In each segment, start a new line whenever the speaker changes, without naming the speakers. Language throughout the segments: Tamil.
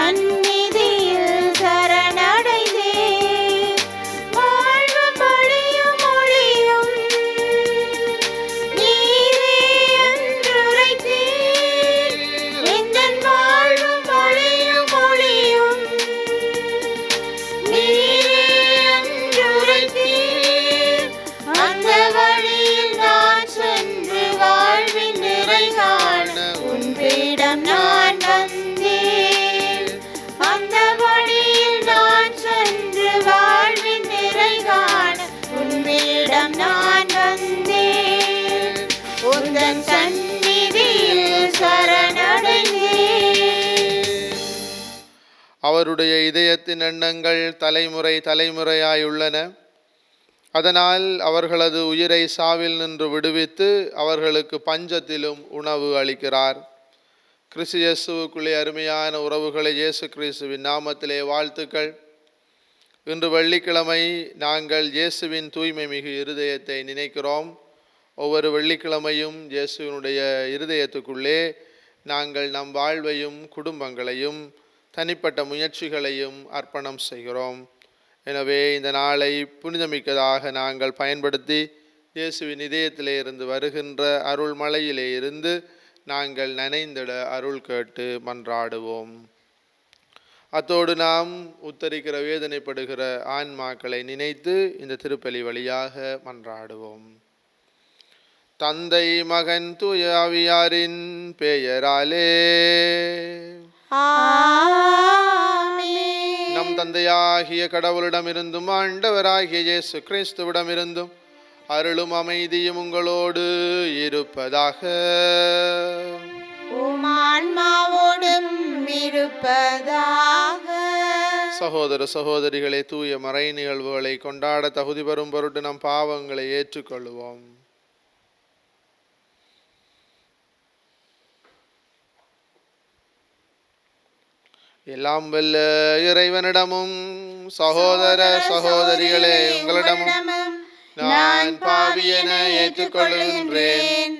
சந்நிதியில் சரணடைந்தே வாழ்வு மொழியும் மொழியும் நீரே என்றுரைத்தீர். எந்தன் வாழ்வும் மொழியும் மொழியும் நீரே என்றுரைத்தீர். அந்த வழியில் நான் சென்று வாழ்வின் நிறை காண உன் பீடம் நான் வந்தேன். அந்த வழியில் நான் சென்று வாழ்வின் நிறை காண உன் பீடம் நான் வந்தேன். உந்தன் சந்நிதியில் சரணடைந்தேன்.
அவருடைய இதயத்தின் எண்ணங்கள் தலைமுறை தலைமுறையாயுள்ளன. அதனால் அவர்களது உயிரை சாவில் நின்று விடுவித்து அவர்களுக்கு பஞ்சத்திலும் உணவு அளிக்கிறார். கிறிஸ்து இயேசுவுக்குள்ளே அருமையான உறவுகளை, இயேசு கிறிஸ்துவின் நாமத்திலே வாழ்த்துக்கள். இன்று வெள்ளிக்கிழமை நாங்கள் இயேசுவின் தூய்மை மிகு இருதயத்தை நினைக்கிறோம். ஒவ்வொரு வெள்ளிக்கிழமையும் இயேசுவினுடைய இருதயத்துக்குள்ளே நாங்கள் நம் வாழ்வையும் குடும்பங்களையும் தனிப்பட்ட முயற்சிகளையும் அர்ப்பணம் செய்கிறோம். எனவே இந்த நாளை புனிதமிக்கதாக நாங்கள் பயன்படுத்தி இயேசுவின் இதயத்திலே இருந்து வருகின்ற அருள் மலையிலே இருந்து நாங்கள் நனைந்திட அருள் கேட்டு மன்றாடுவோம். அத்தோடு நாம் உத்தரிக்கிற வேதனைப்படுகிற ஆன்மாக்களை நினைத்து இந்த திருப்பலி வழியாக மன்றாடுவோம். தந்தை மகன் தூய ஆவியாரின் பெயராலே நம் தந்தையாகிய கடவுளிடமிருந்தும் ஆண்டவராகிய இயேசு கிறிஸ்துவிடமிருந்தும் அருளும் அமைதியும் உங்களோடு இருப்பதாக.
உம் ஆன்மாவோடும் இருப்பதாக.
சகோதர சகோதரிகளே, தூய மறை நிகழ்வுகளை கொண்டாட தகுதி பெறும் பொருட்டு நம் பாவங்களை ஏற்றுக்கொள்வோம். எல்லாம் வல்ல இறைவனிடமும் சகோதர சகோதரிகளே உங்களிடமும் நான் பாவியென ஏற்றுக்கொள்கின்றேன்.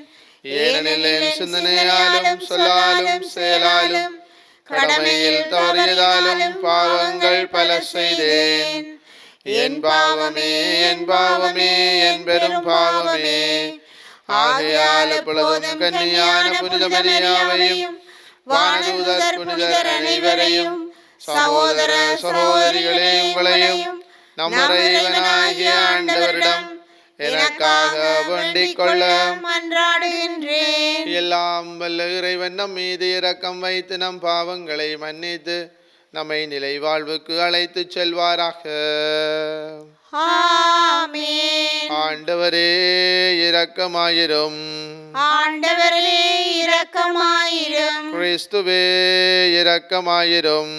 ஏனெனில் என் சிந்தனையாலும் சொல்லாலும் செயலாலும் கடமையில் தவறியதாலும் பாவங்கள் பல செய்தேன். என் பாவமே, என் பாவமே, என் பெரும் பாவமே. ஆகையால் எப்பொழுதும் கன்னியான புனித மரியாவையும் வானதூதர் புனிதர் அனைவரையும் சகோதர சகோதரிகளே உங்களையும் நம் இறைவனாகிய ஆண்டவரிடம் எனக்காக வேண்டிக் கொள்ள
மன்றாடுகின்றேன்.
எல்லாம் வல்ல இறைவன் நம் மீது இரக்கம் வைத்து நம் பாவங்களை மன்னித்து நம்மை நிலை வாழ்வுக்கு அழைத்து செல்வாராக.
ஆமென்.
ஆண்டவரே இரக்கமாயிரும்.
ஆண்டவரே இரக்கமாயிரும்.
கிறிஸ்துவே இரக்கமாயிரும்.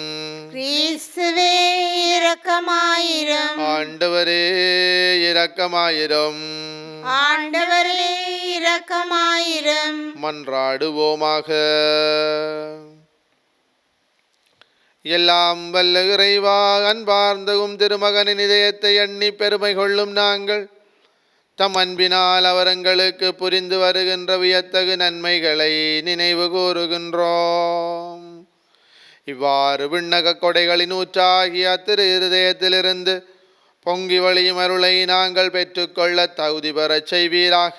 கிறிஸ்துவே இரக்கமாயிரும்.
ஆண்டவரே இரக்கமாயிரும்.
ஆண்டவரே இரக்கமாயிரும்.
மன்றாடுவோமாக. எல்லாம் வல்ல இறைவா, அன்பார்ந்தகும் திருமகனின் இதயத்தை எண்ணி பெருமை கொள்ளும் நாங்கள் தம் அன்பினால் அவர் எங்களுக்கு புரிந்து வருகின்ற வியத்தகு நன்மைகளை நினைவு கூறுகின்றோம். இவ்வாறு விண்ணக கொடைகளின் ஊற்றாகிய திரு இருதயத்திலிருந்து பொங்கி வழியும் அருளை நாங்கள் பெற்றுக்கொள்ள தகுதி பெறச் செய்வீராக.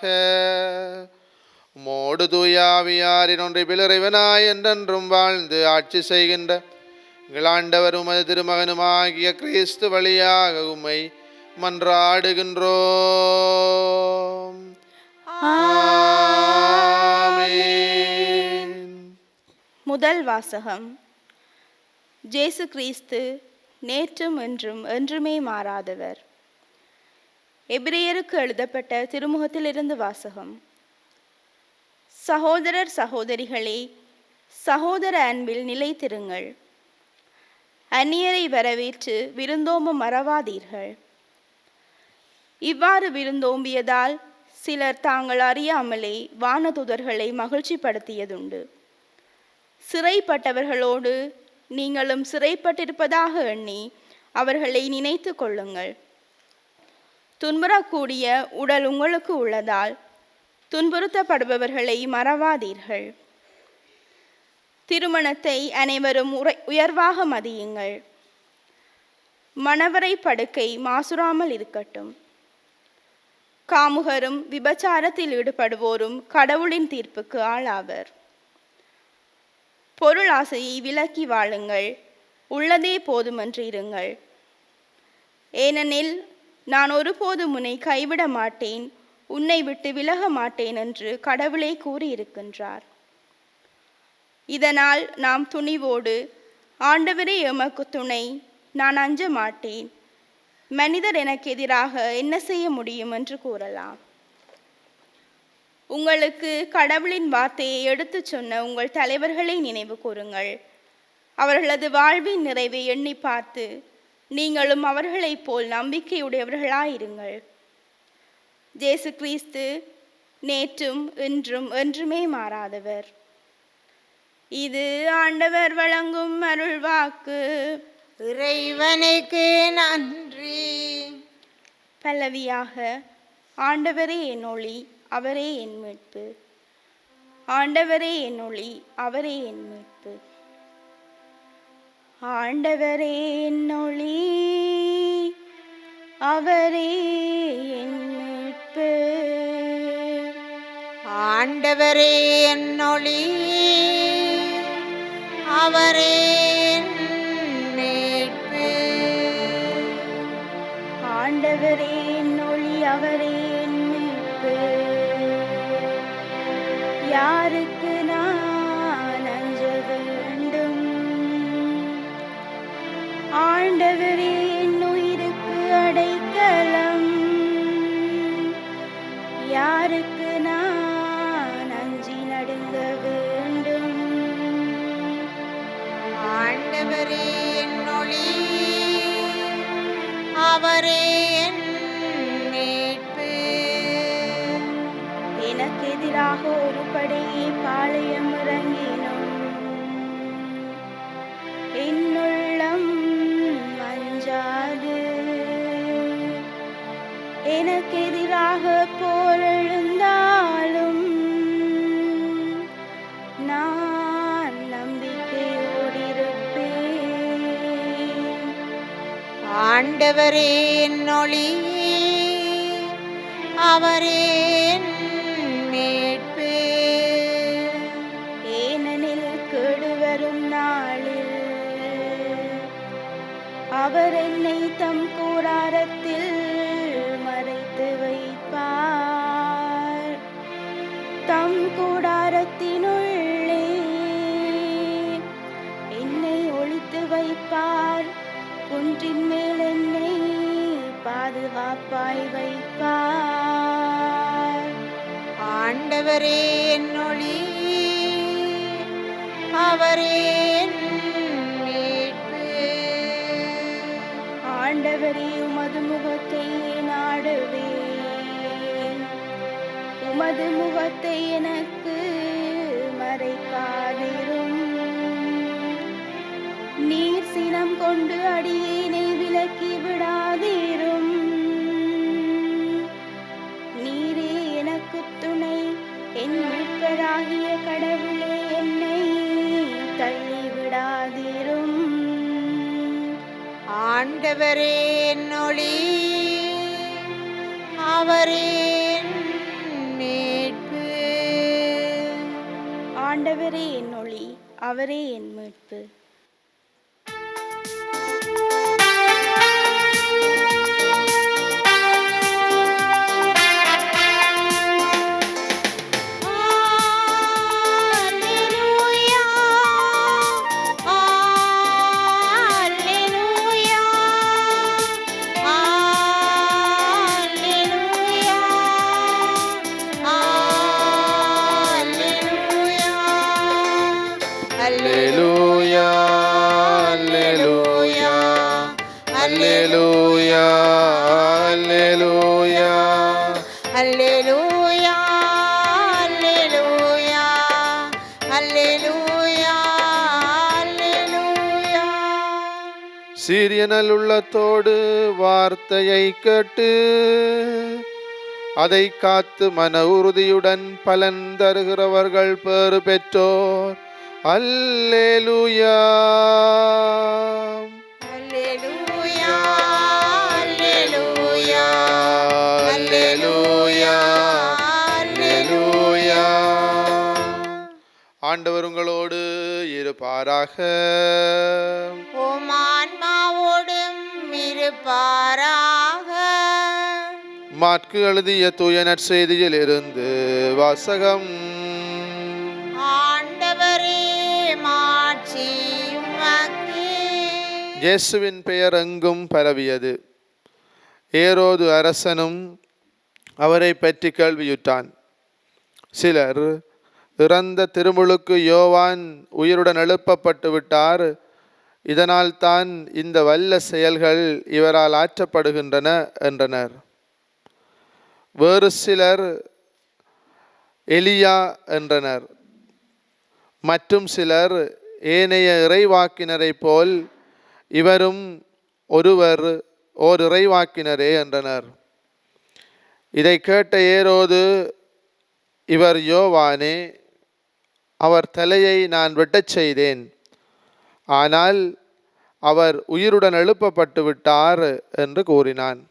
மோடு தூயாவியாரின் ஒன்றில் இறைவனாய் என்றென்றும் வாழ்ந்து ஆட்சி செய்கின்ற எங்கள் ஆண்டவர் உமது திருமகனுமாகிய கிறிஸ்து வழியாக உம்மை மன்றாடுகின்றோம். ஆமென்.
முதல் வாசகம். இயேசு கிறிஸ்து நேற்றும் என்றும் என்றுமே மாறாதவர். எபிரேயருக்கு எழுதப்பட்ட திருமுகத்திலிருந்து வாசகம். சகோதரர் சகோதரிகளே, சகோதர அன்பில் நிலைத்திருங்கள். அந்நியரை வரவேற்று விருந்தோம்ப மறவாதீர்கள். இவ்வாறு விருந்தோம்பியதால் சிலர் தாங்கள் அறியாமலே வானதூதர்களை மகிழ்ச்சிப்படுத்தியதுண்டு. சிறைப்பட்டவர்களோடு நீங்களும் சிறைப்பட்டிருப்பதாக எண்ணி அவர்களை நினைத்து கொள்ளுங்கள். துன்புறக்கூடிய உடல் உங்களுக்கு உள்ளதால் துன்புறுத்தப்படுபவர்களை மறவாதீர்கள். திருமணத்தை அனைவரும் உயர்வாக மதியுங்கள். மணவரை படுக்கை மாசுறாமல் இருக்கட்டும். காமுகரும் விபச்சாரத்தில் ஈடுபடுவோரும் கடவுளின் தீர்ப்புக்கு ஆளாவர். பொருள் ஆசையை விலக்கி வாழுங்கள், உள்ளதே போதுமென்று இருங்கள். ஏனெனில் நான் ஒருபோதும் உன்னை கைவிட மாட்டேன், உன்னை விட்டு விலக மாட்டேன் என்று கடவுளே கூறியிருக்கின்றார். இதனால் நாம் துணிவோடு, ஆண்டவரே எமக்கு துணை, நான் அஞ்ச மாட்டேன், மனிதர் எனக்கு எதிராக என்ன செய்ய முடியும் என்று கூறலாம். உங்களுக்கு கடவுளின் வார்த்தையை எடுத்துச் சொன்ன உங்கள் தலைவர்களை நினைவு கூறுங்கள். அவர்களது வாழ்வின் நிறைவை எண்ணி பார்த்து நீங்களும் அவர்களைப் போல் நம்பிக்கையுடையவர்களாயிருங்கள். இயேசு கிறிஸ்து நேற்றும் இன்றும் என்றுமே மாறாதவர். இது ஆண்டவர் வழங்கும் அருள்வாக்கு.
இறைவனுக்கு நன்றி.
பல்லவியாக: ஆண்டவரே என் ஒளி, அவரே என் மீட்பு. ஆண்டவரே என் ஒளி, அவரே என் மீட்பு. ஆண்டவரே என் ஒளி, அவரே என் மீட்பு.
ஆண்டவரே என் ஒளி, அவரே என் மீட்பு.
ஆண்டவரே என் ஒளி, அவரே என் மீட்பு. யாருக்கு நான் அஞ்ச வேண்டும்? ஆண்டவரே என் உயிருக்கு அடைக்கலம். யாருக்கு நான் அஞ்சி நடுங்க வேண்டும்?
ஆண்டவரே என் ஒளி, அவரே என் மீட்பு.
எனக்கு எதிராக ஒரு படையை பாளையம் இறங்கினோம். என்னுள்ளம் அஞ்சாது. எனக்கு எதிராக போர் எழுந்தாலும் நான் நம்பிக்கையோடு இருப்பேன்.
ஆண்டவரே என் ஒளி, அவரே என் மீட்பு.
ஏனெனில் கேடு வரும் நாளில் அவர் என்னை தம் கூடாரத்தில் மறைத்து வைப்பார். தம் கூடாரத்தினுள்ளே என்னை ஒளித்து வைப்பார். குன்றின் மேல் என்னை பாதுகாப்பாய் வைப்பார்.
ஆண்டவரே என் ஒளி, அவரே என் மீட்பு.
ஆண்டவரே உமது முகத்தை நாடுவேன். உமது முகத்தை எனக்கு மறைக்காதிரும். நீர் சினம் கொண்டு அடியேனை விலக்கி விடாதிரும். நீரே எனக்கு துணை, என் மீட்பராகிய கடவுளே, என்னை தள்ளி விடாதிரும்.
ஆண்டவரே என் ஒளி, அவரே என் மீட்பு.
ஆண்டவரே என் ஒளி, அவரே என் மீட்பு.
Alleluia, alleluia, alleluia, alleluia.
அல்லேலூயா, அல்லேலூயா, அல்லேலூயா, அல்லேலூயா.
சீரிய நல்லுள்ளத்தோடு வார்த்தையை கேட்டு அதை காத்து மன உறுதியுடன் பலன் தருகிறவர்கள் பேறு பெற்றோர். அல்லேலூயா.
அல்லேலூயா அல்லேலூயா
அல்லேலூயா.
அல்லேலூயா.
ஆண்டவர் உங்களோடு இருப்பாராக.
உம் ஆன்மாவோடும் இருப்பாராக.
மாற்கு எழுதிய தூய நற்செய்தியில் இருந்து வாசகம்.
ஆண்டவரே மாட்சி உமக்கே.
இயேசுவின் பெயர் எங்கும் பரவியது. ஏரோது அரசனும் அவரை பற்றி கேள்வியுற்றான். சிலர், இறந்த திருமுழுக்கு யோவான் உயிருடன் எழுப்பப்பட்டு விட்டார், இதனால் தான் இந்த வல்ல செயல்கள் இவரால் ஆற்றப்படுகின்றன என்றனர். வேறு சிலர் எலியா என்றனர். மற்றும் சிலர் ஏனைய இறைவாக்கினரை போல் இவரும் ஓர் இறைவாக்கினரே என்றனர். இதை கேட்ட ஏரோது, இவர் யோவானே, அவர் தலையை நான் வெட்டச் செய்தேன், ஆனால் அவர் உயிருடன் எழுப்பப்பட்டு விட்டார் என்று கூறினான்.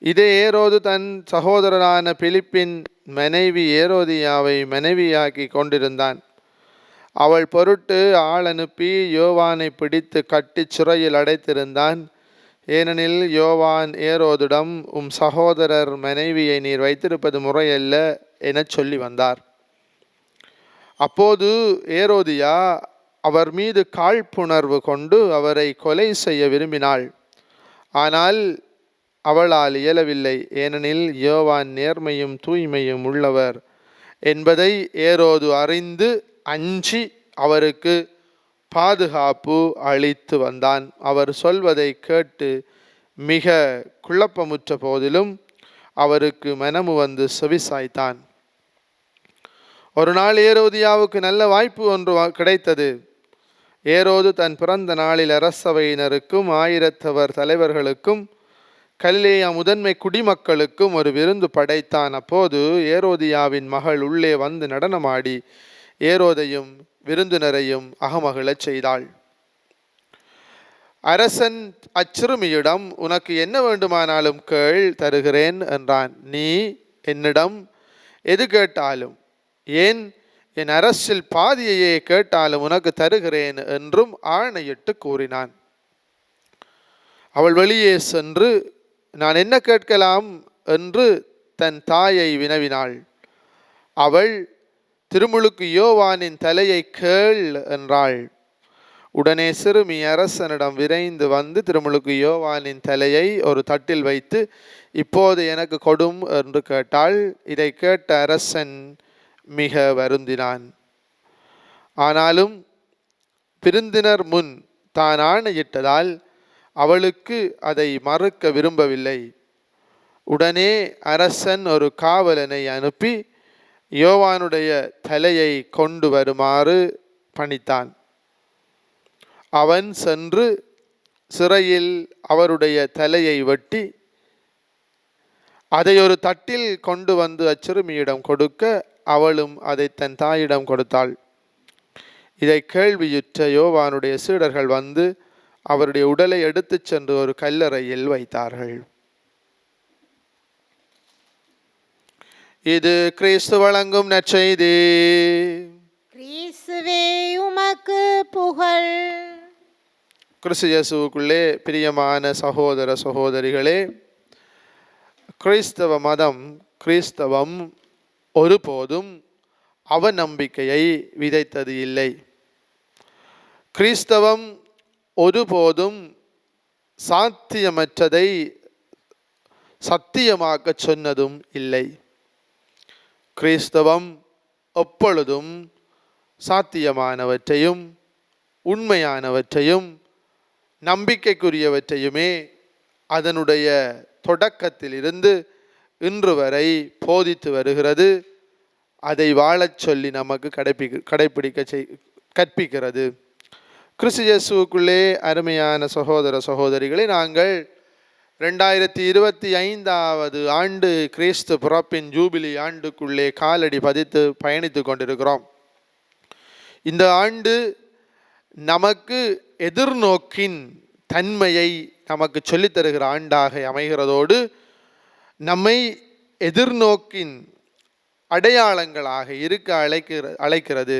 இதே ஏரோது தன் சகோதரரான பிலிப்பின் மனைவி ஏரோதியாவை மனைவியாக்கி கொண்டிருந்தான். அவள் பொருட்டு ஆள் அனுப்பி யோவானை பிடித்து கட்டி சிறையில் அடைத்திருந்தான். ஏனெனில் யோவான் ஏரோதிடம், உம் சகோதரர் மனைவியை நீர் வைத்திருப்பது முறையல்ல எனச் சொல்லி வந்தார். அப்போது ஏரோதியா அவர் மீது காழ்ப்புணர்வு கொண்டு அவரை கொலை செய்ய விரும்பினாள். ஆனால் அவளால் இயலவில்லை. ஏனெனில் யோவான் நேர்மையும் தூய்மையும் உள்ளவர் என்பதை ஏரோது அறிந்து அஞ்சி அவருக்கு பாதுகாப்பு அளித்து வந்தான். அவர் சொல்வதை கேட்டு மிக குழப்பமுற்ற போதிலும் அவருக்கு மனமு வந்து செவிசாய்த்தான். ஒரு நாள் ஏரோதியாவுக்கு நல்ல வாய்ப்பு ஒன்று கிடைத்தது. ஏரோது தன் பிறந்த நாளில் அரசவையினருக்கும் ஆயிரத்தவர் தலைவர்களுக்கும் கலிலேயா முதன்மை குடிமக்களுக்கும் ஒரு விருந்து படைத்தான். அப்போது ஏரோதியாவின் மகள் உள்ளே வந்து நடனமாடி ஏரோதையும் விருந்தினரையும் அகமகிழச் செய்தாள். அரசன் அச்சிறுமியிடம், உனக்கு என்ன வேண்டுமானாலும் கேள், தருகிறேன் என்றான். நீ என்னிடம் எது கேட்டாலும், ஏன் என் அரசில் பாதியையே கேட்டாலும் உனக்கு தருகிறேன் என்றும் ஆணையிட்டு கூறினான். அவள் வெளியே சென்று, நான் என்ன கேட்கலாம் என்று தன் தாயை வினவினாள். அவள், திருமுழுக்கு யோவானின் தலையை கேள் என்றாள். உடனே சிறுமி அரசனிடம் விரைந்து வந்து திருமுழுக்கு யோவானின் தலையை ஒரு தட்டில் வைத்து, இப்போது எனக்கு கொடும் என்று கேட்டாள். இதை கேட்ட அரசன் மிக வருந்தினான். ஆனாலும் விருந்தினர் முன் தான் ஆணையிட்டதால் அவளுக்கு அதை மறுக்க விரும்பவில்லை. உடனே அரசன் ஒரு காவலனை அனுப்பி யோவானுடைய தலையை கொண்டு வருமாறு பணித்தான். அவன் சென்று சிறையில் அவருடைய தலையை வெட்டி அதை ஒரு தட்டில் கொண்டு வந்து அச்சிறுமியிடம் கொடுக்க, அவளும் அதை தன் தாயிடம் கொடுத்தாள். இதை கேள்வியுற்ற யோவானுடைய சீடர்கள் வந்து அவருடைய உடலை எடுத்துச் சென்று ஒரு கல்லறையில் வைத்தார்கள். இது கிறிஸ்து வழங்கும் நற்செய்தி.
கிறிஸ்துவே உமக்கு புகழ்.
கிறிஸ்து இயேசுவுக்குள்ளே பிரியமான சகோதர சகோதரிகளே, கிறிஸ்தவ மதம், கிறிஸ்தவம் ஒருபோதும் அவநம்பிக்கையை விதைத்தது இல்லை. கிறிஸ்தவம் ஒருபோதும் சாத்தியமற்றதை சத்தியமாக்க சொன்னதும் இல்லை. கிறிஸ்தவம் எப்பொழுதும் சாத்தியமானவற்றையும் உண்மையானவற்றையும் நம்பிக்கைக்குரியவற்றையுமே அதனுடைய தொடக்கத்திலிருந்து இன்று வரை போதித்து வருகிறது. அதை வாழச் சொல்லி நமக்கு கற்பிக்கிறது. கிறிஸ்து இயேசுவுக்குள்ளே அருமையான சகோதர சகோதரிகளை, நாங்கள் 2025 ஆண்டு கிறிஸ்து பிறப்பின் ஜூபிலி ஆண்டுக்குள்ளே காலடி பதித்து பயணித்து கொண்டிருக்கிறோம். இந்த ஆண்டு நமக்கு எதிர்நோக்கின் தன்மையை நமக்கு சொல்லித்தருகிற ஆண்டாக அமைகிறதோடு நம்மை எதிர்நோக்கின் அடையாளங்களாக இருக்க அழைக்கிறது.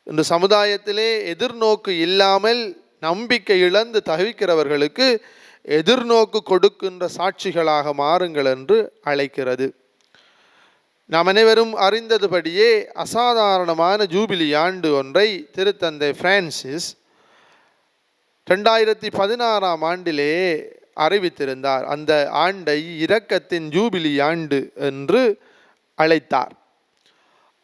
இந்த சமுதாயத்திலே எதிர்நோக்கு இல்லாமல் நம்பிக்கை இழந்து தவிக்கிறவர்களுக்கு எதிர்நோக்கு கொடுக்கின்ற சாட்சிகளாக மாறுங்கள் என்று அழைக்கிறது. நாம் அனைவரும் அறிந்ததுபடியே அசாதாரணமான ஜூபிலி ஆண்டு ஒன்றை திருத்தந்தை பிரான்சிஸ் 2016 ஆண்டிலே அறிவித்திருந்தார். அந்த ஆண்டை இரக்கத்தின் ஜூபிலி ஆண்டு என்று அழைத்தார்.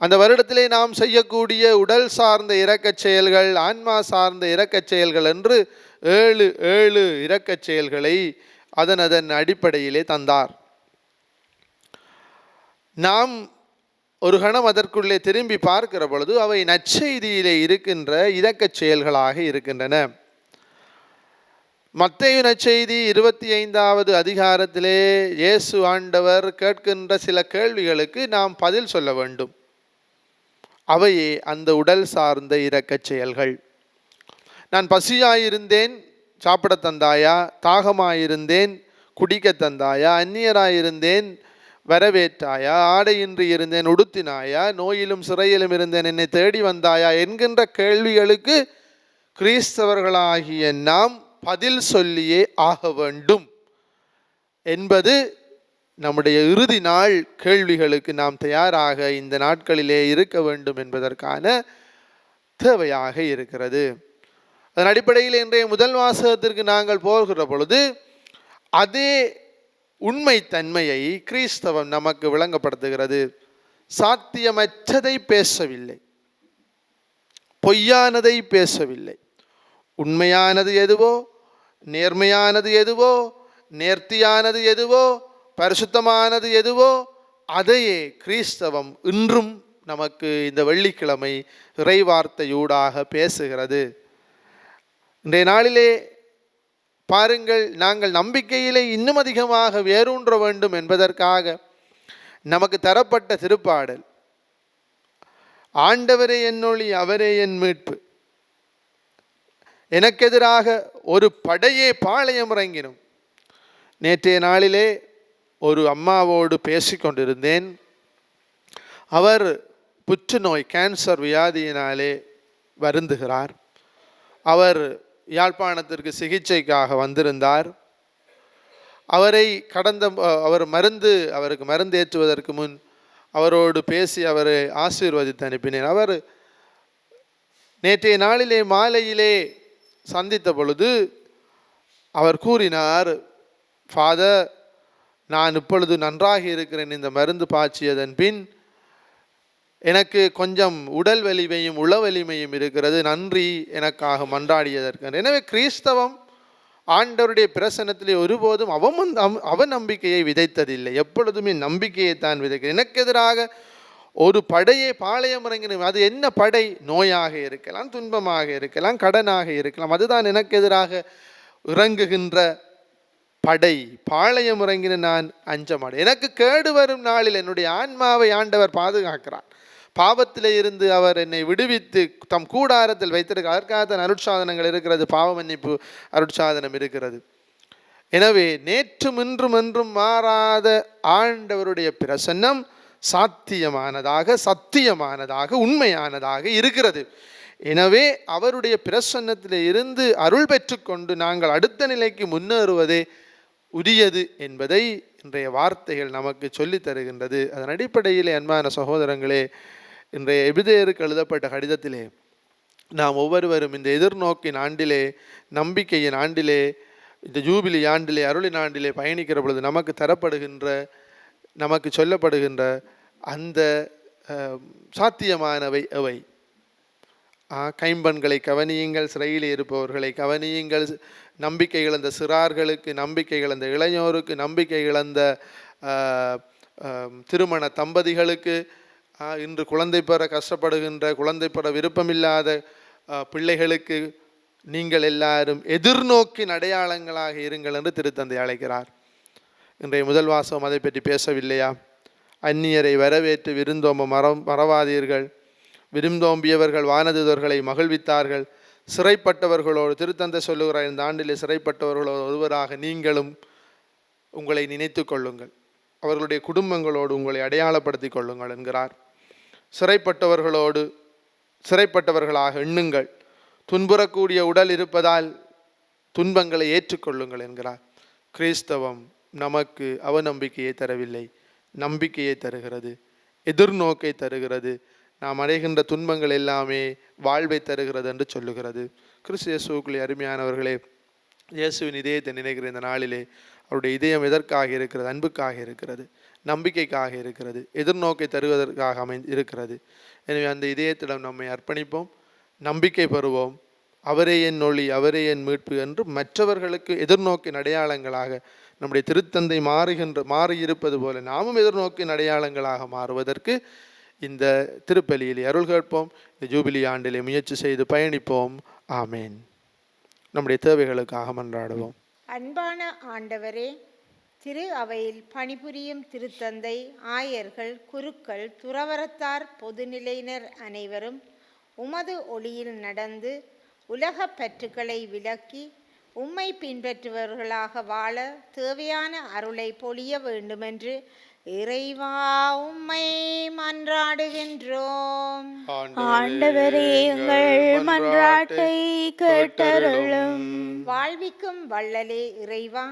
அந்த வருடத்திலே நாம் செய்யக்கூடிய உடல் சார்ந்த இரக்கச் செயல்கள், ஆன்மா சார்ந்த இரக்கச் செயல்கள் என்று 7 இரக்கச் செயல்களை அதன் அடிப்படையிலே தந்தார். நாம் ஒரு கணம் அதற்குள்ளே திரும்பி பார்க்கிற பொழுது அவை நற்செய்தியிலே இருக்கின்ற இரக்கச் செயல்களாக இருக்கின்றன. மத்தேயு நற்செய்தி 25வது அதிகாரத்திலே இயேசு ஆண்டவர் கேட்கின்ற சில கேள்விகளுக்கு நாம் பதில் சொல்ல வேண்டும். அவையே அந்த உடல் சார்ந்த இரக்கச் செயல்கள். நான் பசியாயிருந்தேன், சாப்பிட தந்தாயா? தாகமாயிருந்தேன், குடிக்க தந்தாயா? அந்நியராயிருந்தேன், வரவேற்றாயா? ஆடையின்றி இருந்தேன், உடுத்தினாயா? நோயிலும் சிறையிலும் இருந்தேன், என்னை தேடி வந்தாயா? என்கின்ற கேள்விகளுக்கு கிறிஸ்தவர்களாகிய நாம் பதில் சொல்லியே ஆக வேண்டும் என்பது நம்முடைய இறுதி நாள் கேள்விகளுக்கு நாம் தயாராக இந்த நாட்களிலே இருக்க வேண்டும் என்பதற்கான தேவையாக இருக்கிறது. அதன் அடிப்படையில் இன்றைய முதல் வாசகத்திற்கு நாங்கள் போகிற பொழுது அதே உண்மைத்தன்மையை கிறிஸ்தவம் நமக்கு விளங்கப்படுத்துகிறது. சாத்தியமற்றதை பேசவில்லை, பொய்யானதை பேசவில்லை. உண்மையானது எதுவோ, நேர்மையானது எதுவோ, நேர்த்தியானது எதுவோ, பரிசுத்தமானது எதுவோ அதையே கிறிஸ்தவம் இன்றும் நமக்கு இந்த வெள்ளிக்கிழமை இறைவார்த்தையூடாக பேசுகிறது. இன்றைய நாளிலே பாருங்கள், நாங்கள் நம்பிக்கையிலே இன்னும் அதிகமாக வேரூன்ற வேண்டும் என்பதற்காக நமக்கு தரப்பட்ட திருப்பாடல் ஆண்டவரே என் ஒளி, அவரே என் மீட்பு, எனக்கெதிராக ஒரு படையே பாளையம் இறங்கினும். நேற்றைய நாளிலே ஒரு அம்மாவோடு பேசிக்கொண்டிருந்தேன். அவர் புற்றுநோய், கேன்சர் வியாதியினாலே வருந்துகிறார். அவர் யாழ்ப்பாணத்திற்கு சிகிச்சைக்காக வந்திருந்தார். அவருக்கு மருந்து ஏற்றுவதற்கு முன் அவரோடு பேசி அவரை ஆசீர்வதித்து அனுப்பினேன். அவர் நேற்றைய நாளிலே மாலையிலே சந்தித்த பொழுது அவர் கூறினார், ஃபாதர், நான் இப்பொழுது நன்றாக இருக்கிறேன். இந்த மருந்து பாய்ச்சியதன் பின் எனக்கு கொஞ்சம் உடல் வலிமையும் உள வலிமையும் இருக்கிறது. நன்றி எனக்காக மன்றாடியதற்கு. எனவே கிறிஸ்தவம் ஆண்டவருடைய பிரசன்னத்திலே ஒருபோதும் அவநம்பிக்கையை விதைத்ததில்லை. எப்பொழுதுமே நம்பிக்கையை தான் விதைக்கிறது. எனக்கு எதிராக ஒரு படையை பாளையம் இறங்கினோம். அது என்ன படை? நோயாக இருக்கலாம், துன்பமாக இருக்கலாம், கடனாக இருக்கலாம். அதுதான் எனக்கு எதிராக இறங்குகின்ற படை. பாளையம் இறங்கின நான் அஞ்ச மாட்டேன். எனக்கு கேடு வரும் நாளில் என்னுடைய ஆன்மாவை ஆண்டவர் பாதுகாக்கிறார். பாவத்திலே இருந்து அவர் என்னை விடுவித்து தம் கூடாரத்தில் வைத்திருக்க அதற்காக தான் அருட்சாதனங்கள் இருக்கிறது, பாவ மன்னிப்பு அருட்சாதனம் இருக்கிறது. எனவே நேற்றும் இன்றும் என்றும் மாறாத ஆண்டவருடைய பிரசன்னம் சாத்தியமானதாக, சத்தியமானதாக, உண்மையானதாக இருக்கிறது. எனவே அவருடைய பிரசன்னத்திலே இருந்து அருள் பெற்றுக்கொண்டு நாங்கள் அடுத்த நிலைக்கு முன்னேறுவதே உரியது என்பதை இன்றைய வார்த்தைகள் நமக்கு சொல்லி தருகின்றது. அதன் அடிப்படையிலே அன்பான சகோதரங்களே, இன்றைய எபிரேயருக்கு எழுதப்பட்ட கடிதத்திலே நாம் ஒவ்வொருவரும் இந்த எதிர்நோக்கின் ஆண்டிலே, நம்பிக்கையின் ஆண்டிலே, இந்த ஜூபிலி ஆண்டிலே, அருளின் ஆண்டிலே பயணிக்கிற பொழுது நமக்கு தரப்படுகின்ற, நமக்கு சொல்லப்படுகின்ற அந்த சாத்தியமானவை எவை? கைம்பெண்களை கவனியுங்கள், சிறையில் இருப்பவர்களை கவனியுங்கள், நம்பிக்கை இழந்த சிறார்களுக்கு, நம்பிக்கை இழந்த இளைஞருக்கு, நம்பிக்கை இழந்த திருமண தம்பதிகளுக்கு, இன்று குழந்தை பெற கஷ்டப்படுகின்ற, குழந்தை பெற விருப்பமில்லாத பிள்ளைகளுக்கு நீங்கள் எல்லாரும் எதிர்நோக்கின் அடையாளங்களாக இருங்கள் என்று திருத்தந்தை அழைக்கிறார். இன்றைய முதல் வாசகம் அதை பற்றி பேசவில்லையா? அந்நியரை வரவேற்று விருந்தோம்ப மறவாதீர்கள், விருந்தோம்பியவர்கள் வானதூதர்களை மகிழ்வித்தார்கள். சிறைப்பட்டவர்களோடு திருத்தந்தை சொல்லுகிறார், இந்த ஆண்டிலே சிறைப்பட்டவர்களோடு ஒருவராக நீங்களும் உங்களை நினைத்து கொள்ளுங்கள், அவர்களுடைய குடும்பங்களோடு உங்களை அடையாளப்படுத்தி கொள்ளுங்கள் என்கிறார். சிறைப்பட்டவர்களாக எண்ணுங்கள், துன்புறக்கூடிய உடல் இருப்பதால் துன்பங்களை ஏற்றுக்கொள்ளுங்கள் என்கிறார். கிறிஸ்தவம் நமக்கு அவநம்பிக்கையை தரவில்லை, நம்பிக்கையை தருகிறது, எதிர்நோக்கை தருகிறது. நாம் அடைகின்ற துன்பங்கள் எல்லாமே வாழ்வை தருகிறது என்று சொல்லுகிறது. கிறிஸ்து இயேசுவுக்குள்ளே அருமையானவர்களே, இயேசுவின் இதயத்தை நினைக்கிற இந்த நாளிலே அவருடைய இதயம் எதற்காக இருக்கிறது? அன்புக்காக இருக்கிறது, நம்பிக்கைக்காக இருக்கிறது, எதிர்நோக்கை தருவதற்காக இருக்கிறது. எனவே அந்த இதயத்திடம் நம்மை அர்ப்பணிப்போம், நம்பிக்கை பெறுவோம். அவரே என் ஒளி, அவரே என் மீட்பு என்று மற்றவர்களுக்கு எதிர்நோக்கின் அடையாளங்களாக நம்முடைய திருத்தந்தை மாறியிருப்பது போல நாமும் எதிர்நோக்கின் அடையாளங்களாக மாறுவதற்கு இந்த திருப்பலியிலே அருள் கேட்போம். இந்த ஜூபிலி ஆண்டிலே முயற்சி செய்து பயணிப்போம். ஆமேன். நம்முடைய தேவைகளுக்காக மன்றாடுவோம்.
அன்பான ஆண்டவரே, திரு அவையில் பணிபுரியும் திருத்தந்தை, ஆயர்கள், குருக்கள், துறவரத்தார், பொதுநிலையினர் அனைவரும் உமது ஒளியில் நடந்து உலக பற்றுக்களை விலக்கி உம்மை பின்பற்றுபவர்களாக வாழ தேவையான அருளை பொழிய வேண்டுமென்று இறைவா உம்மை மன்றாடுகின்றோம்.
ஆண்டவரே, எங்கள் மன்றாட்டை கேட்டருளும்.
வாழ்விக்கும் வள்ளலே இறைவா,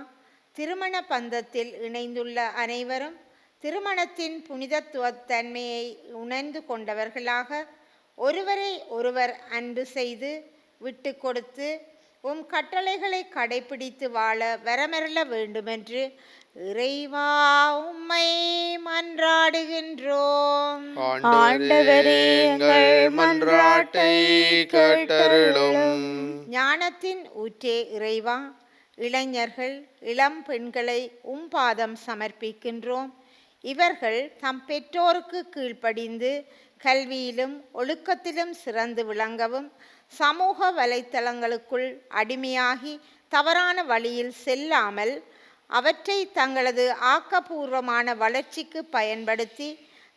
திருமண பந்தத்தில் இணைந்துள்ள அனைவரும் திருமணத்தின் புனிதத்துவத்தன்மையை உணர்ந்து கொண்டவர்களாக ஒருவரை ஒருவர் அன்பு செய்து விட்டு கொடுத்து உம் கட்டளைகளை கடைபிடித்து வாழ வரமருள வேண்டுமென்று இறைவா உம்மை மன்றாடுகின்றோம்.
ஆண்டவரே, எங்கள் மன்றாட்டை கேட்டருளும்.
ஞானத்தின் ஊற்றே இறைவா, இளைஞர்கள் இளம் பெண்களை உம் பாதம் சமர்ப்பிக்கின்றோம். இவர்கள் தம் பெற்றோருக்கு கீழ்ப்படிந்து கல்வியிலும் ஒழுக்கத்திலும் சிறந்து விளங்கவும், சமூக வலைத்தளங்களுக்குள் அடிமையாகி தவறான வழியில் செல்லாமல் அவற்றை தங்களது ஆக்கப்பூர்வமான வளர்ச்சிக்கு பயன்படுத்தி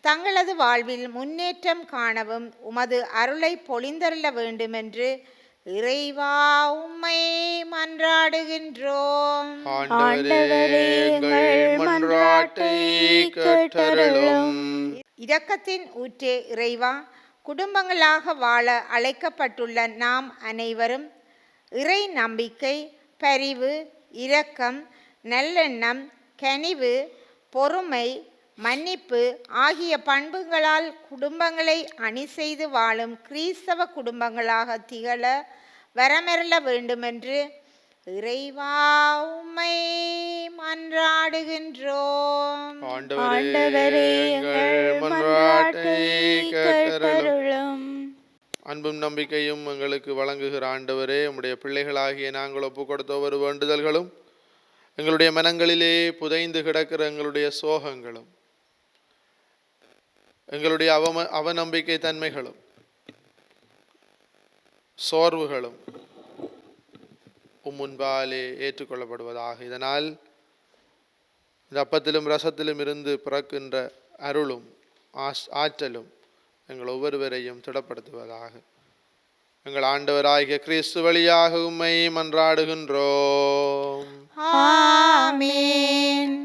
தங்களது வாழ்வில் முன்னேற்றம் காணவும் உமது அருளை பொழிந்தருள வேண்டுமென்று இறைவா உம்மை மன்றாடுகின்றோம்.
ஆண்டவரே, எங்கள் மன்றாட்டை கேட்டருளும்.
இரக்கத்தின் ஊற்றே இறைவா, குடும்பங்களாக வாழ அழைக்கப்பட்டுள்ள நாம் அனைவரும் இறை நம்பிக்கை, பரிவு, இரக்கம், நல்லெண்ணம், கனிவு, பொறுமை, மன்னிப்பு ஆகிய பண்புகளால் குடும்பங்களை அணி செய்து வாழும் கிறிஸ்தவ குடும்பங்களாக திகழ வரமருள வேண்டுமென்று இறைவா உம்மை மன்றாடுகின்றோம்.
ஆண்டவரே, எங்கள் மன்றாட்டை கேட்டருளும்.
அன்பும் நம்பிக்கையும் எங்களுக்கு வழங்குகிற ஆண்டவரே, உம்முடைய பிள்ளைகளாகிய நாங்கள் ஒப்பு கொடுத்த ஒவ்வொரு வேண்டுதல்களும், எங்களுடைய மனங்களிலே புதைந்து கிடக்கிற எங்களுடைய சோகங்களும், எங்களுடைய அவநம்பிக்கை தன்மைகளும், சோர்வுகளும் முன்பாலே ஏற்றுக்கொள்ளப்படுவதாக. இதனால் இந்த அப்பத்திலும் ரசத்திலும் இருந்து பிறக்கின்ற அருளும் ஆற்றலும் எங்கள் ஒவ்வொருவரையும் திடப்படுத்துவதாக. எங்கள் ஆண்டவராகிய கிறிஸ்து வழியாக உம்மை மன்றாடுகின்றோம்.
ஆமென்.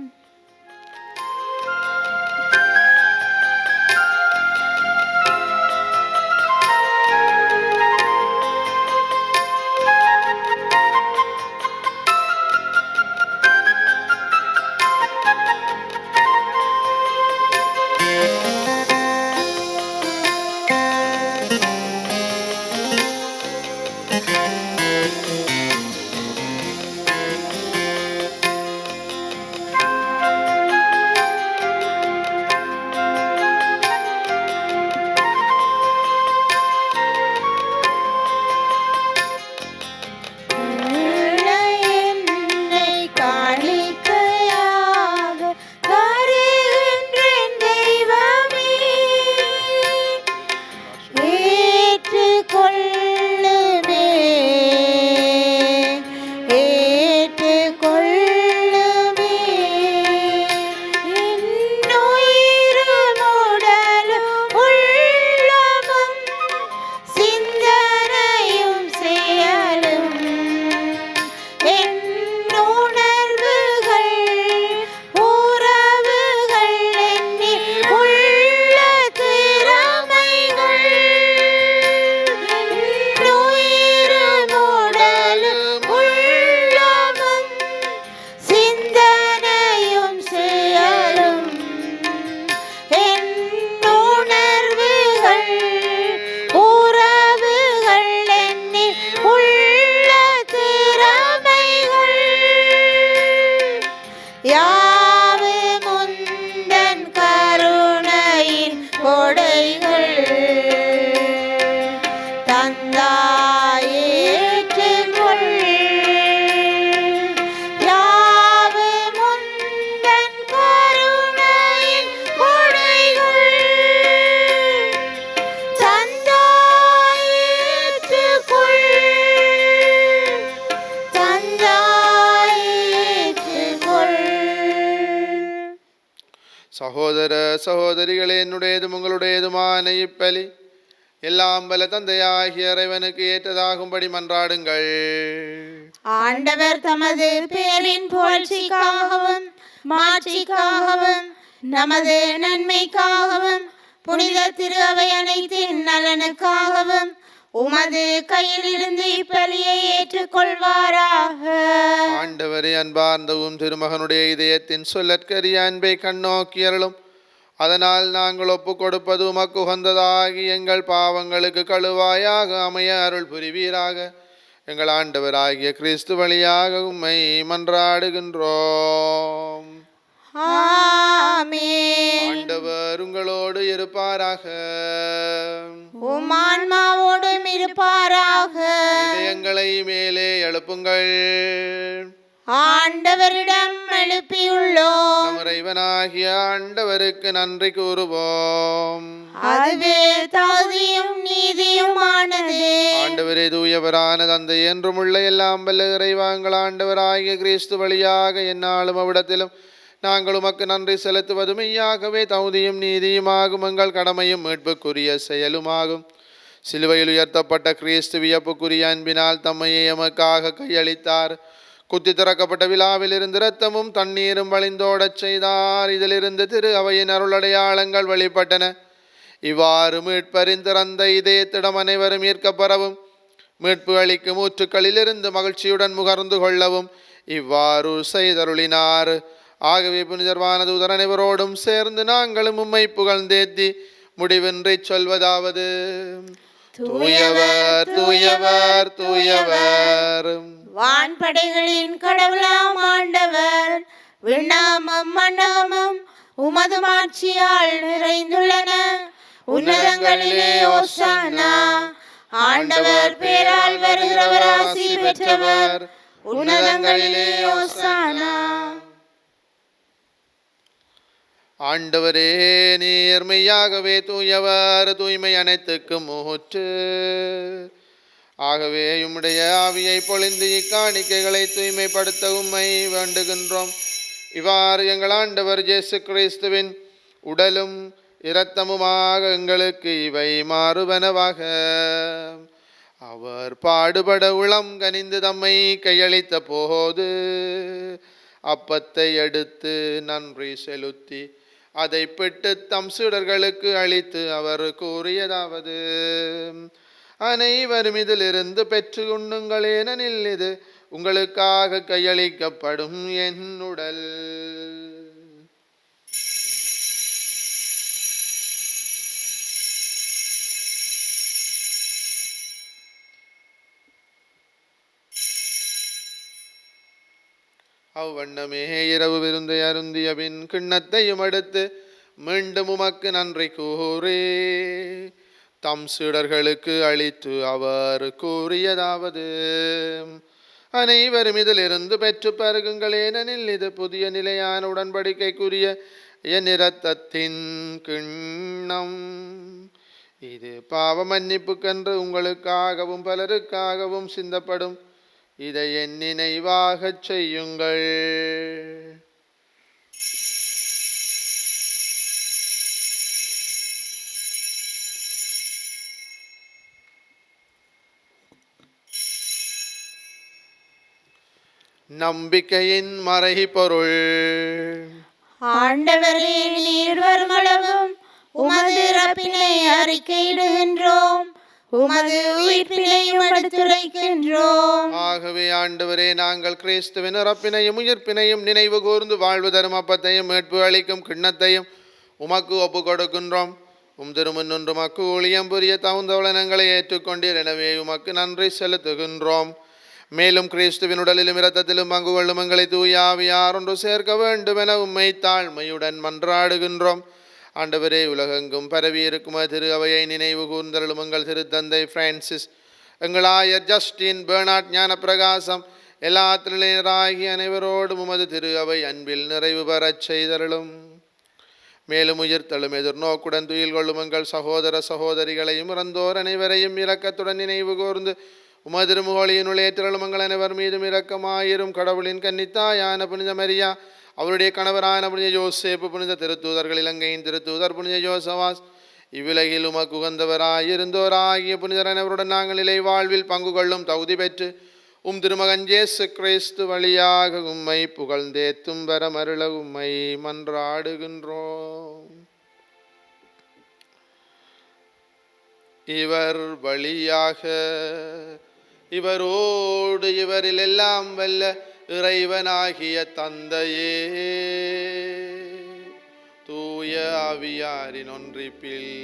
கொடைகள் தந்தாயேற்றுக்கொள். யாவும் உந்தன் கருணையின் கொடைகள் தந்தாயேற்றுக்கொள். தந்தாயேற்றுக்கொள்.
சகோதர சகோதரிகளே, என்னுடையதும் உங்களுடையதுமான இப்பலி எல்லாம் வல்ல தந்தையாகிய இறைவனுக்கு ஏற்றதாகும்படி மன்றாடுங்கள்.
ஆண்டவர் தமது பேரின் புகழ்ச்சிக்காகவும் மாட்சிக்காகவும் நமது நன்மைக்காகவும் புனித திரு அவை அனைத்தின் நலனுக்காகவும் உமது கையில் இருந்து இப்பலியை ஏற்றுக்கொள்வாராக.
ஆண்டவரே, அன்பார்ந்தவும் திருமகனுடைய இதயத்தின் சொல்லற்கரிய அன்பை கண்ணோக்கி அருளும். அதனால் நாங்கள் ஒப்பு கொடுப்பது உமக்கு உகந்ததாகி எங்கள் பாவங்களுக்கு கழுவாயாக அமைய அருள் புரிவீராக. எங்கள் ஆண்டவராகிய கிறிஸ்து வழியாக உம்மை மன்றாடுகின்றோம்.
ஆமென்.
ஆண்டவர் உங்களோடு இருப்பாராக.
உம் ஆன்மாவோடும் இருப்பாராக.
இதயங்களை மேலே எழுப்புங்கள்.
ஆண்டவரிடம் எழுப்பியுள்ளோம்.
நம் இறைவனாகிய ஆண்டவருக்கு நன்றி கூறுவோம்.
அதுவே தகுதியும் நீதியுமானது.
ஆண்டவரே, தூயவரான தந்தை என்றும் உள்ள எல்லாம் வல்ல இறைவாங்கள் ஆண்டவராகிய கிறிஸ்து வழியாக எந்நாளும் அவ்விடத்திலும் நாங்கள் உமக்கு நன்றி செலுத்துவது மெய்யாகவே தகுதியும் நீதியுமாகும், எங்கள் கடமையும் மீட்புக்குரிய செயலுமாகும். சிலுவையில் உயர்த்தப்பட்ட கிறிஸ்து வியப்புக்குரிய அன்பினால் தம்மையே எமக்காக கையளித்தார். குத்தி திறக்கப்பட்ட விழாவில் இருந்து இரத்தமும் தண்ணீரும் வழிந்தோடச் செய்தார். இதிலிருந்து திரு அவையின் அருளடையாளங்கள் வெளிப்பட்டன. இவ்வாறு மீட்பரின் திறந்த இதயத்திடம் அனைவரும் ஈர்க்கப்பெறவும் மீட்பு அளிக்கும் ஊற்றுக்களிலிருந்து மகிழ்ச்சியுடன் முகர்ந்து கொள்ளவும் இவ்வாறு செய்தருளினார். ஆகவே புனிதர்வான தூதர் அனைவரோடும் சேர்ந்து நாங்களும் உம்மை புகழ்ந்தேத்தி முடிவின்றி சொல்வதாவது: தூயவர் தூயவர் தூயவர்,
வான்படைகளின் கடவுளாம் ஆண்டவர். விண்ணகமும் மண்ணகமும் உமது மாட்சியால் நிறைந்துள்ளன. உன்னதங்களிலே ஓசானா. ஆண்டவர் பேரால் வருகிறவர் ஆசி பெற்றவர். உன்னதங்களிலே ஓசானா.
ஆண்டவரே, நீர் மெய்யாகவே தூயவர், தூய்மை அனைத்துக்கும் ஊற்று. ஆகவே உம்முடைய ஆவியை பொழிந்து இக்காணிக்கைகளை தூய்மைப்படுத்த உம்மை வேண்டுகின்றோம். இவ்வாறு எங்கள் ஆண்டவர் இயேசு கிறிஸ்துவின் உடலும் இரத்தமுமாக எங்களுக்கு இவை மாறுவனவாக. அவர் பாடுபட உளம் கனிந்து தம்மை கையளித்த போது அப்பத்தை எடுத்து நன்றி செலுத்தி அதை பெற்று தம் சீடர்களுக்கு அளித்து அவர் கூறியதாவது: அனைவரும் இதிலிருந்து பெற்று உண்ணுங்கள், ஏனெனில் இது உங்களுக்காக கையளிக்கப்படும் என் உடல். அவ்வண்ணமே இரவு விருந்தை அருந்திய பின் கிண்ணத்தையும் எடுத்து மீண்டும் உமக்கு நன்றி கூறி தம் சீடர்களுக்கு அளித்து அவர் கூறியதாவது: அனைவரும் இதிலிருந்து பெற்று பருகுங்கள், ஏனெனில் இது புதிய நிலையான உடன்படிக்கைக்குரிய என் இரத்தத்தின் கிண்ணம். இது பாவ மன்னிப்புக்கென்று உங்களுக்காகவும் பலருக்காகவும் சிந்தப்படும். இதை என் நினைவாகச் செய்யுங்கள். நம்பிக்கையின் மறைபொருள்.
ஆண்டவரே, நீர் வருமளவும் உமது இறப்பினை அறிக்கையிடுகின்றோம், உமது உயிர்ப்பினையும் எடுத்துரைக்கின்றோம்.
ஆகவே ஆண்டவரே, நாங்கள் கிறிஸ்துவின் இறப்பினையும் உயிர்ப்பினையும் நினைவு கூர்ந்து வாழ்வு தரும் அப்பத்தையும் மீட்பு அளிக்கும் கிண்ணத்தையும் உமக்கு ஒப்பு கொடுக்கின்றோம். உம் திருமுன்னின்று உமக்கு ஊழியம் புரிய தகுந்தவளனங்களை ஏற்றுக்கொண்டீர். எனவே உமக்கு நன்றி செலுத்துகின்றோம். மேலும் கிறிஸ்துவின் உடலிலும் இரத்தத்திலும் பங்கு கொள்ளும் எங்களை தூய ஆவியார் ஒன்று சேர்க்க வேண்டும் என உம்மை தாழ்மையுடன் மன்றாடுகின்றோம். ஆண்டவரே, உலகெங்கும் பரவியிருக்கும் திரு அவையை நினைவு கூர்ந்தருளும். எங்கள் திருத்தந்தை பிரான்சிஸ், எங்கள் ஆயர் ஜஸ்டின், பெர்னாட், ஞான பிரகாசம், எல்லா திருநீராகிய அனைவரோடும் உமது திரு அவை அன்பில் நிறைவு பெறச் செய்தருளும். மேலும் உயிர்த்தெழும் எதிர்நோக்குடன் துயில் கொள்ளும் எங்கள் சகோதர சகோதரிகளையும் இறந்தோர் அனைவரையும் இரக்கத்துடன் நினைவு கூர்ந்து உமது திருமுகொழியினுள் ஏற்றலும் எங்கள் அனைவர் மீதும் இரக்கமாயிரும். கடவுளின் கன்னித்தாயான புனித மரியா, அவருடைய கணவரான புனித யோசேப்பு, புனித திருத்தூதர்கள், இலங்கையின் திருத்தூதர் புனித யோசவாஸ், இவ்வுலகில் உமக்கு உகந்தவராயிருந்தோராகிய புனிதர் அனைவருடன் நாங்கள் நிலை வாழ்வில் பங்கு கொள்ளும் தகுதி பெற்று திருமகன் இயேசு கிறிஸ்து வழியாக உம்மை புகழ்ந்தேத்தும் வரமருள உம்மை மன்றாடுகின்றோம். இவர் வழியாக இவரோடு இவரில் எல்லாம் வல்ல இறைவனாகிய தந்தையே, தூய ஆவியாரின் ஒன்றிப்பில்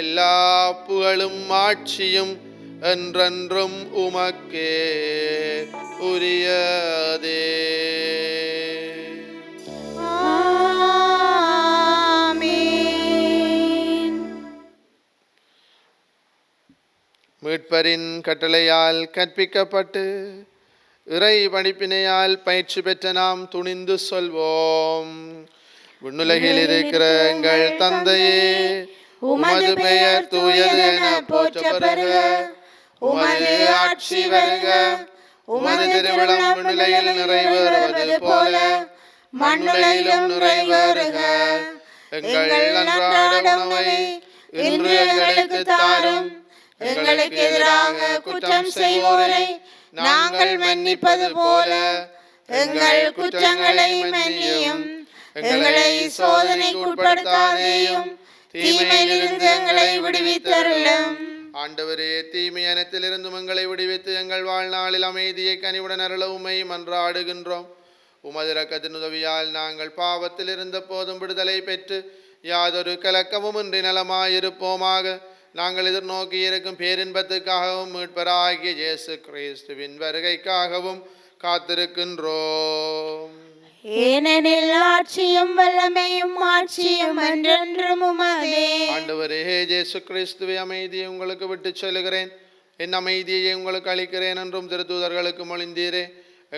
எல்லா புகழும் ஆட்சியும் என்றென்றும் உமக்கே உரியதே. மீட்பரின் கட்டளையால் கற்பிக்கப்பட்டு இறை பணிப்பினையால் பயிற்சி பெற்ற நாம் துணிந்து சொல்வோம். விண்ணுலகில் இருக்கிற எங்கள் தந்தையே, உமது பெயர் தூயது என போற்ற பெறுக. உமது ஆட்சி வருக. உமது திருவிழம் விண்ணுலகில் நிறைவேறுவது போல மண்ணுலகிலும் நிறைவேறுக. எங்கள் அன்றாட உணவை இன்று எங்களுக்கு தாரும். எங்களுக்கு எதிராக குற்றம் செய்வோரை நாங்கள் மன்னிப்பது போல எங்கள் குற்றங்களை மன்னியும். எங்களை சோதனைக்கு உட்படுத்தாதேயும், தீமையிலிருந்து எங்களை விடுவித்தருளும். ஆண்டவரே, தீமை அனைத்திலிருந்தும் எங்களை விடுவித்து எங்கள் வாழ்நாளில் அமைதியை கனிவுடன் அருள உம்மை மன்றாடுகின்றோம். உமது இரக்கத்தின் உதவியால் நாங்கள் பாவத்தில் இருந்த போதும் விடுதலை பெற்று யாதொரு கலக்கமும் இன்றி நலமாயிருப்போமாக. நாங்கள் எதிர்நோக்கி இருக்கும் பேரின்பத்துக்காகவும் மீட்பராகிய இயேசு கிறிஸ்துவின் வருகைக்காகவும் காத்திருக்கின்றோம்.
ஏனெனில் ஆட்சியும் வல்லமையும் ஆட்சியும் என்றென்றும் உமதே.
ஆண்டவரே இயேசு கிறிஸ்துவை, அமைதியை உங்களுக்கு விட்டு செல்கிறேன், என் அமைதியை உங்களுக்கு அளிக்கிறேன் என்றும் திருத்தூதர்களுக்கு மொழிந்தீரே.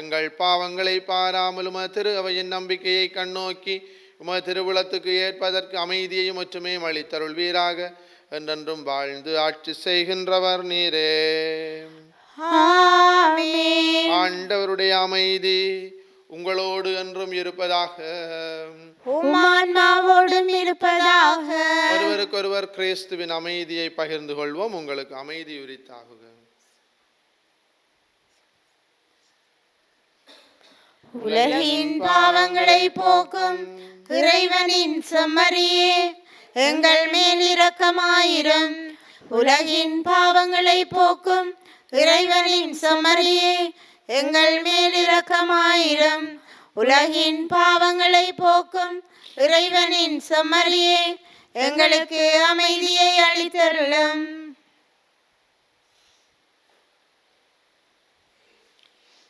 எங்கள் பாவங்களை பாராமல் உமது திரு அவையின் நம்பிக்கையை கண்ணோக்கி உமது திருவுளத்துக்கு ஏற்பதற்கு அமைதியையும் ஒற்றுமையும் அளித்தருள்வீராக. என்றென்றும் வாழ்ந்து ஆட்சி செய்கின்றவர் நீரே. ஆண்டவருடைய அமைதி உங்களோடு என்றும் இருப்பதாக. ஒருவருக்கொருவர் கிறிஸ்துவின் அமைதியை பகிர்ந்து கொள்வோம். உங்களுக்கு அமைதி உரித்தாகுக.
உலகின் பாவங்களை போக்கும் இறைவனின் செம்மறியே, எங்கள் மேல் இரக்கமாயிரும். உலகின் பாவங்களை போக்கும் இறைவனின் செம்மறியே, எங்கள் மேல் இரக்கமாயிரும். உலகின் பாவங்களை போக்கும் இறைவனின் செம்மறியே, எங்களுக்கு அமைதியை அளித்தருளும்.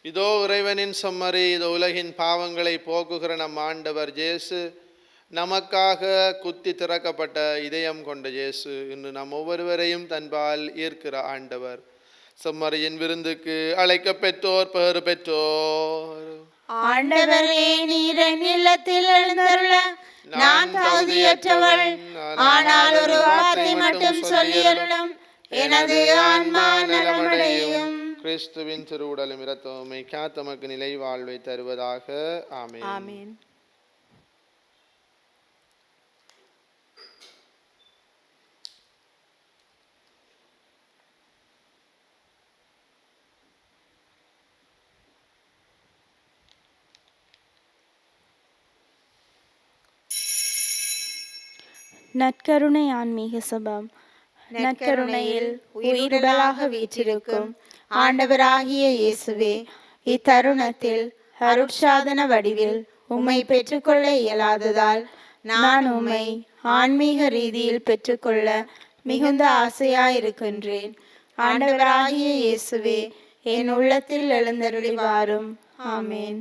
இதோ இறைவனின் செம்மறி, இதோ உலகின் பாவங்களை போக்குகிற நம் ஆண்டவர் இயேசு. நமக்காக குத்தி திறக்கப்பட்ட இதயம் கொண்ட இயேசு இன்று நம் ஒவ்வொருவரையும் தன்பால் ஈர்க்கிற ஆண்டவர். செம்மறியின் விருந்துக்கு அழைக்க பெற்றோர் பேறு பெற்றோர்.
ஆண்டவரே, நீர் என் இல்லத்தில் எழுந்தருள நான் தகுதியற்றவள். ஆனால் ஒரு வார்த்தை மட்டும் சொல்லியருளும், எனது ஆன்மா நலமடையும்.
கிறிஸ்துவின் திருவுடலும் இரத்தமும் தமக்கு நிலை வாழ்வை தருவதாக. ஆமென்.
ஆமென்.
நற்கருணை ஆன்மீக சபம். நற்கருணையில் உயிருடலாக வீற்றிருக்கும்
ஆண்டவராகிய இயேசுவே, இத்தருணத்தில் அருட்சாதன வடிவில் உம்மை பெற்றுக்கொள்ள இயலாததால் நான் உம்மை ஆன்மீக ரீதியில் பெற்றுக்கொள்ள மிகுந்த ஆசையாயிருக்கின்றேன். ஆண்டவராகிய இயேசுவே, என் உள்ளத்தில் எழுந்தருளி வாரும். ஆமென்.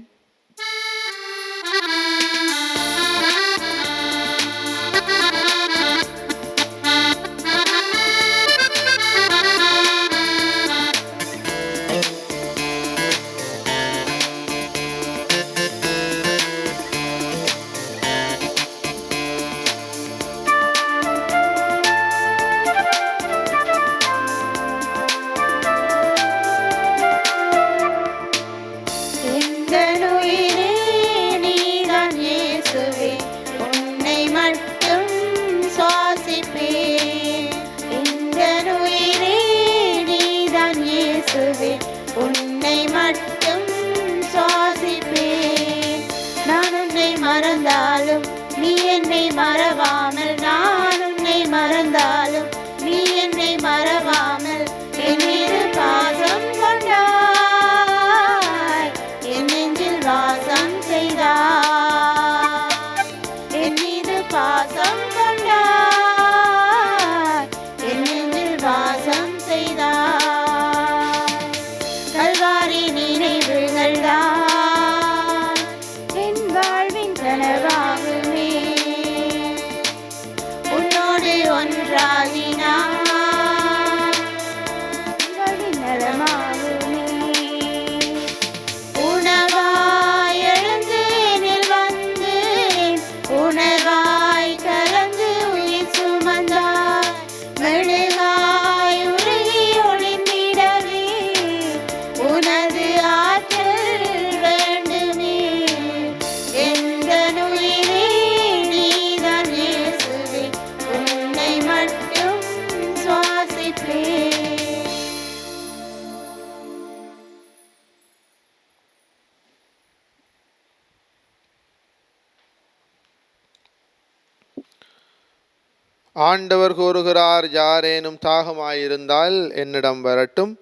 ஆண்டவர் கூறுகிறார், யாரேனும் தாகமாயிருந்தால் என்னிடம் வரட்டும்,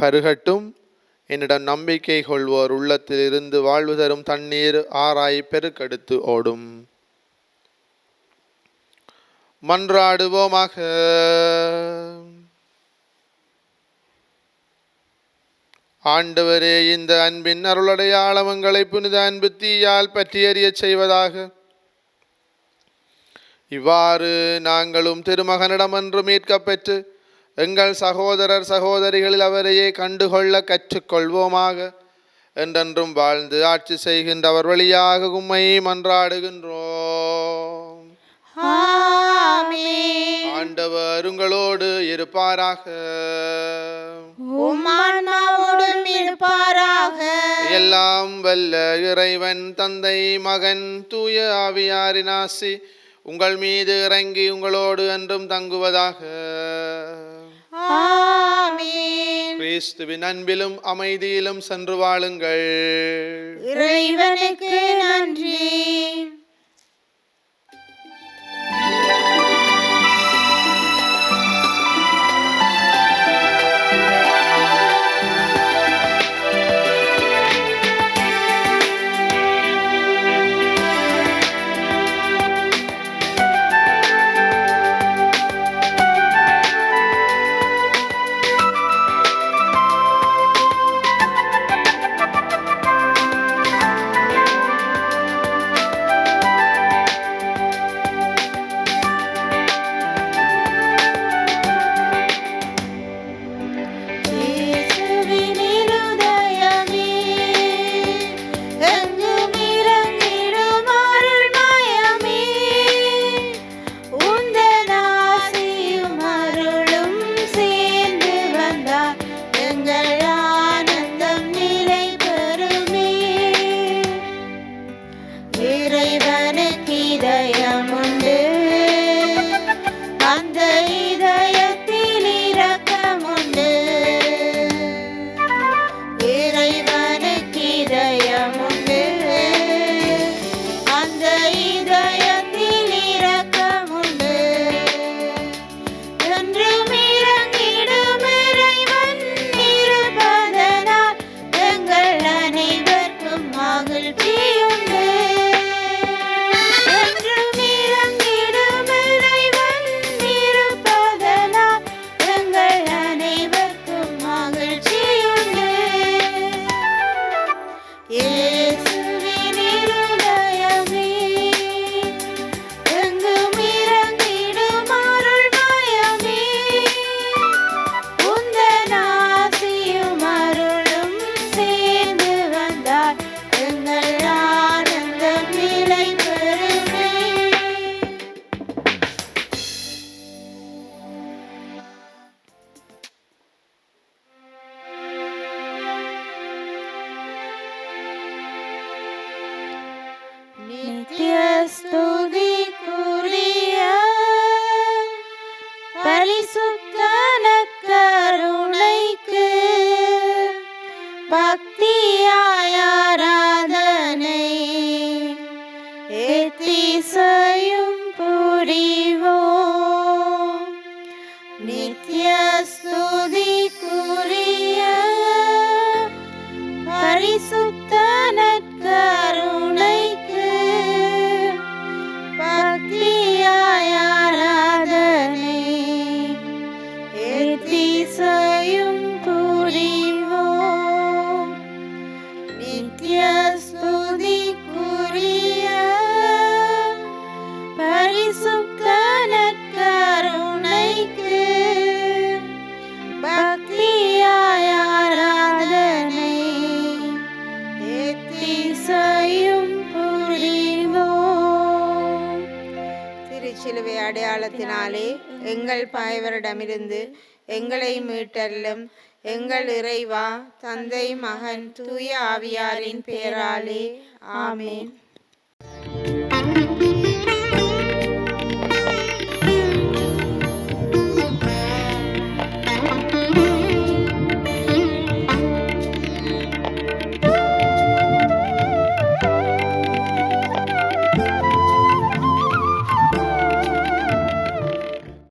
பருகட்டும். என்னிடம் நம்பிக்கை கொள்வோர் உள்ளத்தில் இருந்து வாழ்வு தரும் தண்ணீர் ஆராய் பெருக்கெடுத்து ஓடும். மன்றாடுவோமாக. ஆண்டவரே, இந்த அன்பின் அருளடையாளங்களை புனித அன்பு தீயால் பற்றி எறியச் செய்வதாக. இவ்வாறு நாங்களும் திருமகனிடமன்று மீட்கப் பெற்று எங்கள் சகோதரர் சகோதரிகளில் அவரையே கண்டுகொள்ள கற்றுக்கொள்வோமாக. என்றென்றும் வாழ்ந்து ஆட்சி செய்கின்றவர் வழியாக உம்மை மன்றாடுகின்றோம்.
ஆமென்.
ஆண்டவர் உங்களோடு இருப்பாராக.
உம் ஆன்மாவோடும் இருப்பாராக.
எல்லாம் வல்ல இறைவன் தந்தை, மகன், தூய ஆவியாரின் ஆசி உங்கள் மீது இறங்கி உங்களோடு என்றும் தங்குவதாக.
ஆமென்.
கிறிஸ்துவின் அன்பிலும் அமைதியிலும் சென்று வாழுங்கள்.
இறைவனுக்கு நன்றி. நித்திய ஸ்துதிக்குரிய பரிசுத்த நற்கருணைக்கு பக்தியாய் ஆராதனை எத்திசையும் புரிவோம். நித்திய ஸ்துதிக்குரிய பரிசுத்த நற்கருணைக்கு பக்தியாய் ஆராதனை எத்திசையும் புரிவோம். நித்திய ஸ்துதிக்குரிய பரிசுத்த நற்கருணைக்கு பக்தியாய் ஆராதனை எத்திசையும் புரிவோம். திருச்சிலுவை அடையாளத்தினாலே எங்கள் பாய்வரிடமிருந்து எங்களை மீட்டல்லும் எங்கள் இறைவா, தந்தை, மகன், தூய ஆவியாரின் பேராலே ஆமென்.